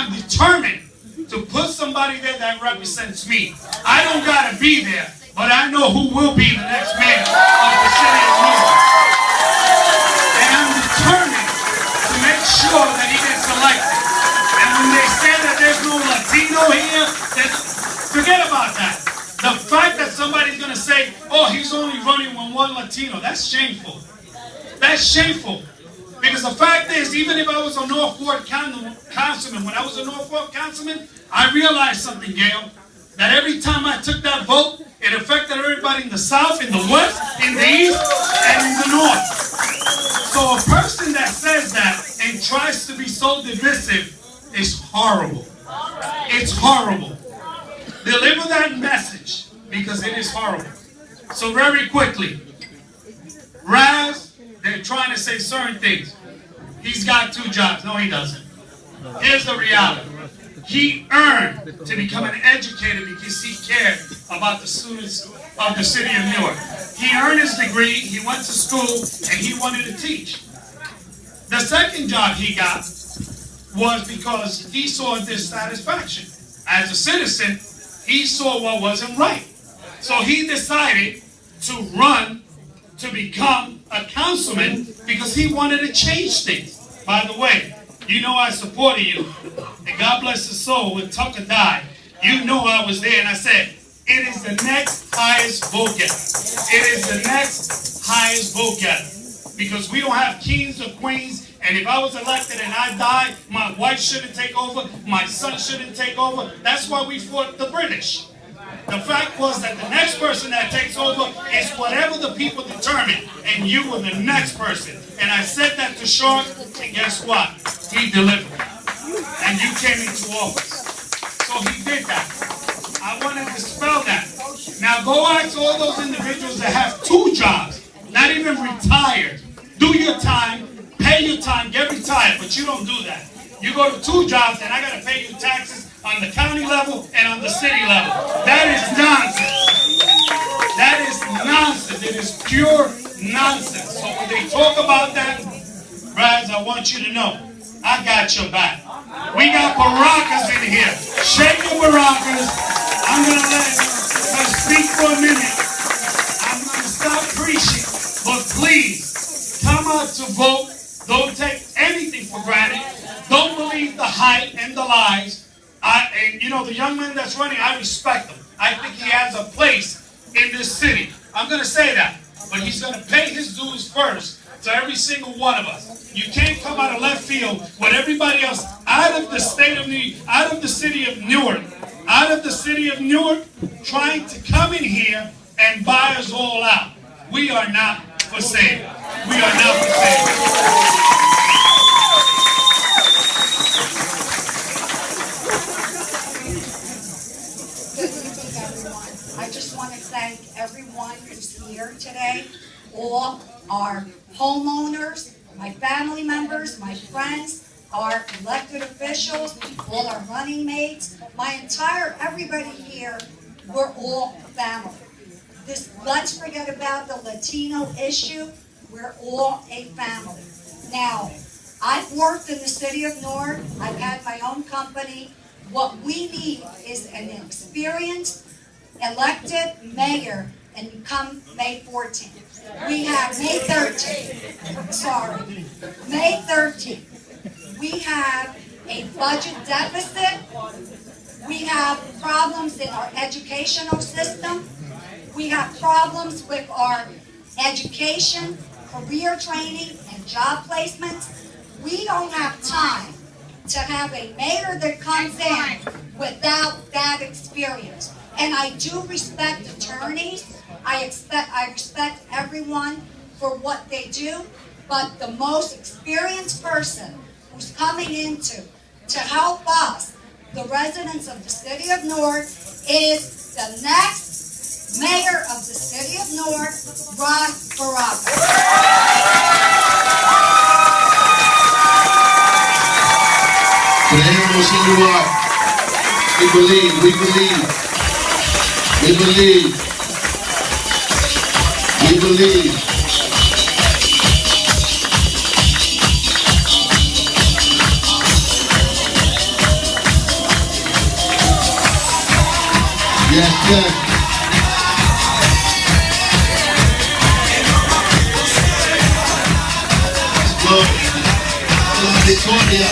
I'm determined to put somebody there that represents me. I don't got to be there, but I know who will be the next mayor of the city of Newark. And I'm determined to make sure that he gets elected. And when they say that there's no Latino here, forget about that. The fact that somebody's going to say, oh, he's only running with one Latino, that's shameful. That's shameful. Because the fact is, even if I was a North Fork councilman, when I was a North Fork councilman, I realized something, Gail, that every time I took that vote, it affected everybody in the South, in the West, in the East, and in the North. So a person that says that and tries to be so divisive is horrible. It's horrible. Deliver that message, because it is horrible. So very quickly, Ras, they're trying to say certain things. He's got 2 jobs. No, he doesn't. Here's the reality. He earned to become an educator because he cared about the students of the city of Newark. He earned his degree, he went to school, and he wanted to teach. The second job he got was because he saw dissatisfaction. As a citizen, he saw what wasn't right. So he decided to run to become a councilman because he wanted to change things. By the way, you know I supported you, and God bless his soul, when Tucker died, you know I was there, and I said, it is the next highest vote getter. It is the next highest vote getter. Because we don't have kings or queens, and if I was elected and I died, my wife shouldn't take over, my son shouldn't take over. That's why we fought the British. The fact was that the next person that takes over is whatever the people determine, and you were the next person. And I said that to Short, and guess what? He delivered. And you came into office. So he did that. I want to dispel that. Now go ask all those individuals that have 2 jobs, not even retired. Do your time, pay your time, get retired, but you don't do that. You go to 2 jobs, and I got to pay you taxes on the county level and on the city level. That is nonsense. That is nonsense. It is pure nonsense. So when they talk about that, Raz, I want you to know, I got your back. We got Barakas in here. Shake your Barakas. I'm going to let her speak for a minute. I'm going to stop preaching. But please, come out to vote. Don't take anything for granted. Don't believe the hype and the lies. And you know, the young man that's running, I respect him. I think he has a place in this city. I'm going to say that. But he's going to pay his dues first to every single one of us. You can't come out of left field with everybody else out of the state of out of the city of Newark, trying to come in here and buy us all out. We are not for sale. We are not for sale. I just want to thank everyone who's here today, all our homeowners, my family members, my friends, our elected officials, all our running mates, everybody here, we're all family. Let's forget about the Latino issue, we're all a family. Now, I've worked in the city of Newark, I've had my own company. What we need is an experienced elected mayor, and come May 14th. We have May 13th. Sorry. May 13th. We have a budget deficit. We have problems in our educational system. We have problems with our education, career training, and job placements. We don't have time to have a mayor that comes in without that experience. And I do respect attorneys. I respect everyone for what they do. But the most experienced person who's coming into to help us, the residents of the city of Newark, is the next mayor of the city of Newark, Ras Baraka. To the animals in New York, we believe, we believe. We believe. We believe. Yes, yes. Hasta la victoria.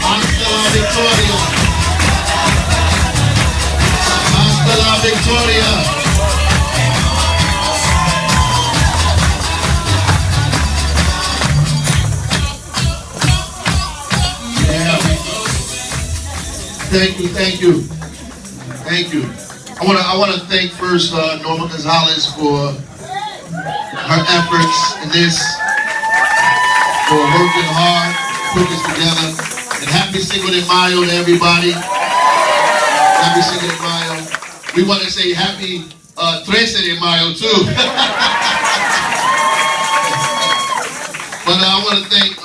Hasta la victoria. Hasta la victoria. Yeah. Thank you, thank you, thank you. I want to thank first Norma Gonzalez for her efforts in this, for working hard, put this together. And happy Cinco de Mayo to everybody. Happy Cinco de Mayo. We want to say happy 13 de Mayo too. But I want to thank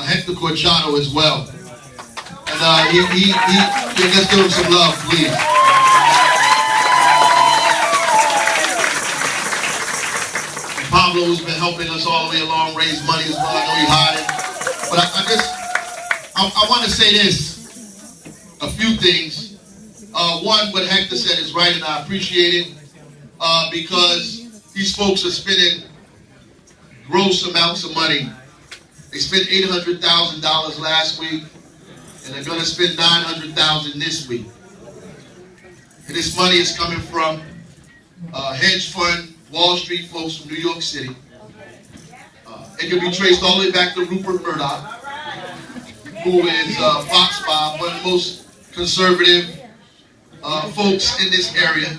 Hector Corchado as well. And let's give him some love, please. Pablo, who's been helping us all the way along, raise money as well. I know he's hiding. But I want to say this, a few things. One, what Hector said is right, and I appreciate it, because these folks are spending gross amounts of money. They spent $800,000 last week, and they're going to spend $900,000 this week. And this money is coming from hedge fund, Wall Street folks from New York City. It can be traced all the way back to Rupert Murdoch, who is Fox 5, one of the most conservative folks in this area,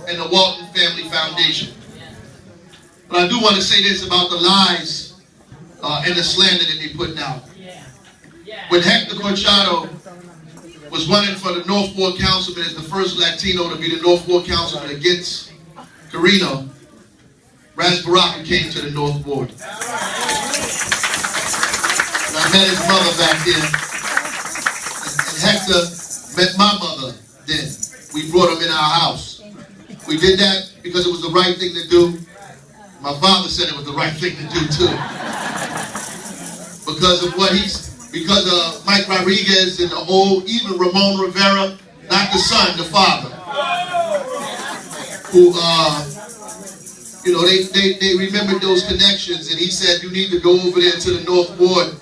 and the Walton Family Foundation. But I do want to say this about the lies and the slander that they're putting out. When Hector Corchado was running for the North Ward Councilman as the first Latino to be the North Ward Councilman against Carino, Ras Baraka came to the North Ward. And I met his mother back then. And Hector met my mother then. We brought him in our house. We did that because it was the right thing to do. My father said it was the right thing to do too. Because of Mike Rodriguez and the old, even Ramon Rivera, not the son, the father, who, you know, they remembered those connections, and he said, you need to go over there to the North Ward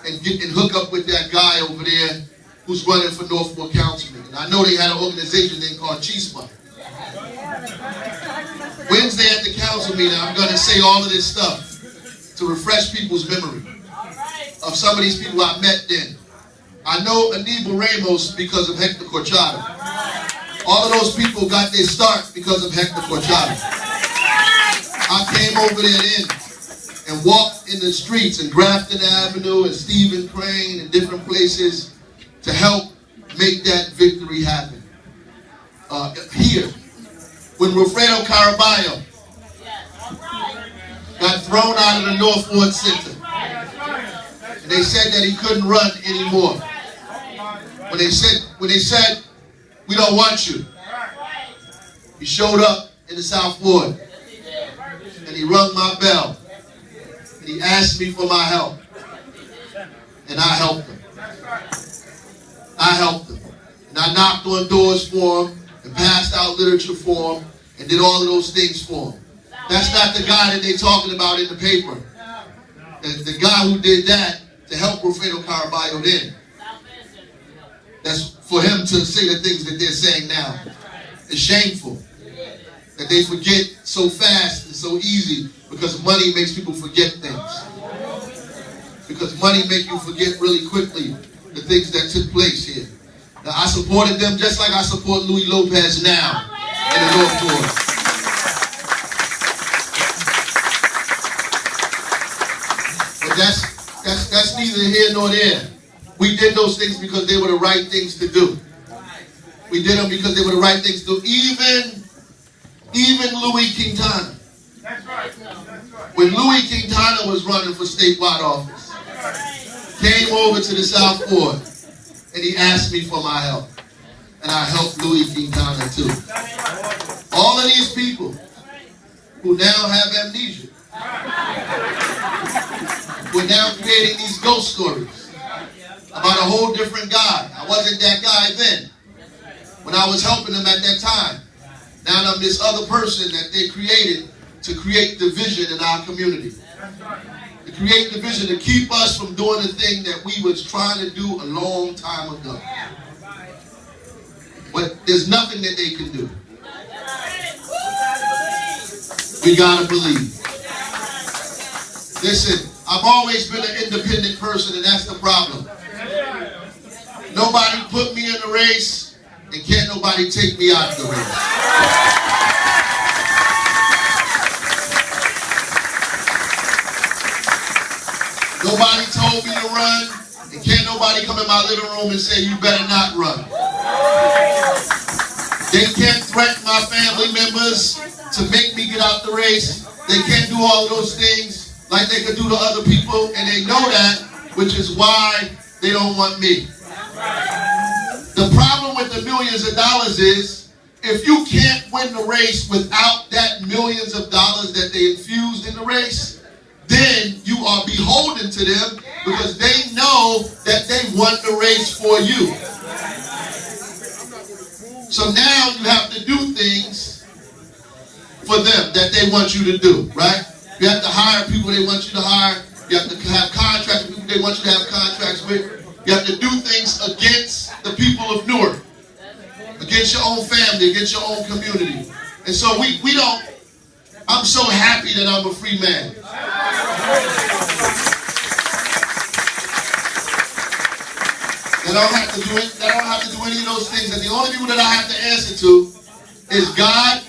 and hook up with that guy over there who's running for North Ward Councilman. And I know they had an organization then called Chispa. Wednesday at the council meeting, I'm going to say all of this stuff to refresh people's memory of some of these people I met then. I know Aníbal Ramos because of Hector Corchado. All of those people got their start because of Hector Corchado. I came over there then and walked in the streets in Grafton Avenue and Stephen Crane and different places to help make that victory happen. Here, when Wilfredo Caraballo got thrown out of the North Ward Center, and they said that he couldn't run anymore. When they said, we don't want you, he showed up in the South Ward, and he rung my bell, and he asked me for my help, and I helped him. I helped him, and I knocked on doors for him, and passed out literature for him, and did all of those things for him. That's not the guy that they're talking about in the paper. The guy who did that to help Wilfredo Caraballo then. That's for him to say the things that they're saying now. It's shameful that they forget so fast and so easy, because money makes people forget things. Because money makes you forget really quickly the things that took place here. Now, I supported them just like I support Louis Lopez now in the North Ward. But that's neither here nor there. We did those things because they were the right things to do. We did them because they were the right things to do. Even Louis Quintana. That's right. When Louis Quintana was running for statewide office, came over to the South Ward, and he asked me for my help. And I helped Louis Quintana too. All of these people who now have amnesia, we're now creating these ghost stories about a whole different guy. I wasn't that guy then. when I was helping them at that time. Now I'm this other person that they created to create division in our community. To create division, to keep us from doing the thing that we was trying to do a long time ago. But there's nothing that they can do. We gotta believe. Listen, I've always been an independent person, and that's the problem. Nobody put me in the race, and can't nobody take me out of the race. Nobody told me to run, and can't nobody come in my living room and say, you better not run. They can't threaten my family members to make me get out the race. They can't do all of those things like they could do to other people, and they know that, which is why they don't want me. The problem with the millions of dollars is, if you can't win the race without that millions of dollars that they infused in the race, then you are beholden to them because they know that they won the race for you. So now you have to do things for them that they want you to do, right? You have to hire people they want you to hire. You have to have contracts with people they want you to have contracts with. You have to do things against the people of Newark, against your own family, against your own community. And so we don't, I'm so happy that I'm a free man. That I don't have to do it, that I don't have to do any of those things. And the only people that I have to answer to is God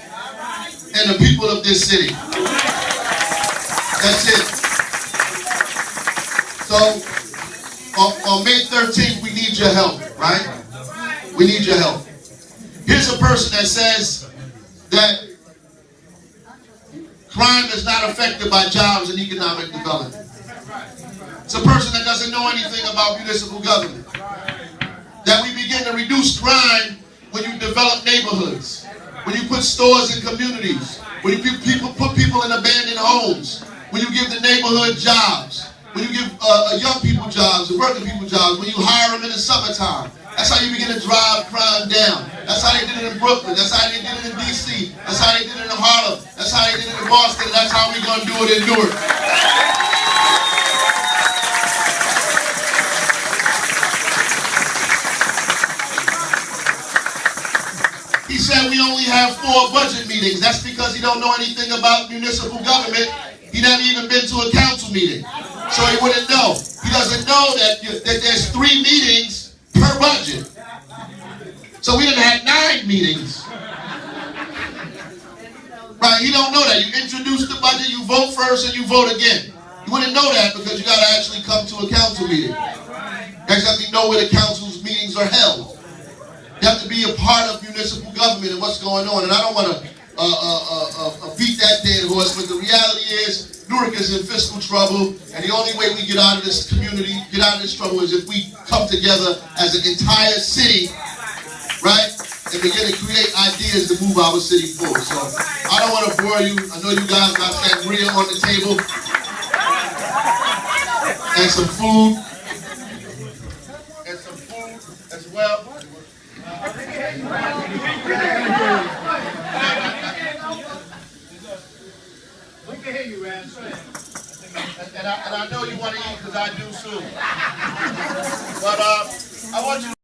and the people of this city. That's it. So on May 13th, we need your help, right? We need your help. Here's a person that says that crime is not affected by jobs and economic development. It's a person that doesn't know anything about municipal government. That we begin to reduce crime when you develop neighborhoods, when you put stores in communities, when you put people in abandoned homes, when you give the neighborhood jobs, when you give young people jobs, and working people jobs, when you hire them in the summertime. That's how you begin to drive crime down. That's how they did it in Brooklyn. That's how they did it in D.C. That's how they did it in Harlem. That's how they did it in Boston. That's how we're going to do it in Newark. He said we only have 4 budget meetings. That's because he don't know anything about municipal government. He never even been to a council meeting. So he wouldn't know. He doesn't know that there's 3 meetings per budget. So we done had 9 meetings. Right, he don't know that. You introduce the budget, you vote first, and you vote again. You wouldn't know that because you got to actually come to a council meeting. You actually know where the council's meetings are held. You have to be a part of municipal government and what's going on. And I don't want to beat that dead horse, but the reality is Newark is in fiscal trouble, and the only way we get out of this community, get out of this trouble, is if we come together as an entire city, right, and begin to create ideas to move our city forward. So I don't want to bore you. I know you guys got sangria on the table and some food. And some food as well. We can hear you, Ras. And I know you want to eat because I do too. But I want you to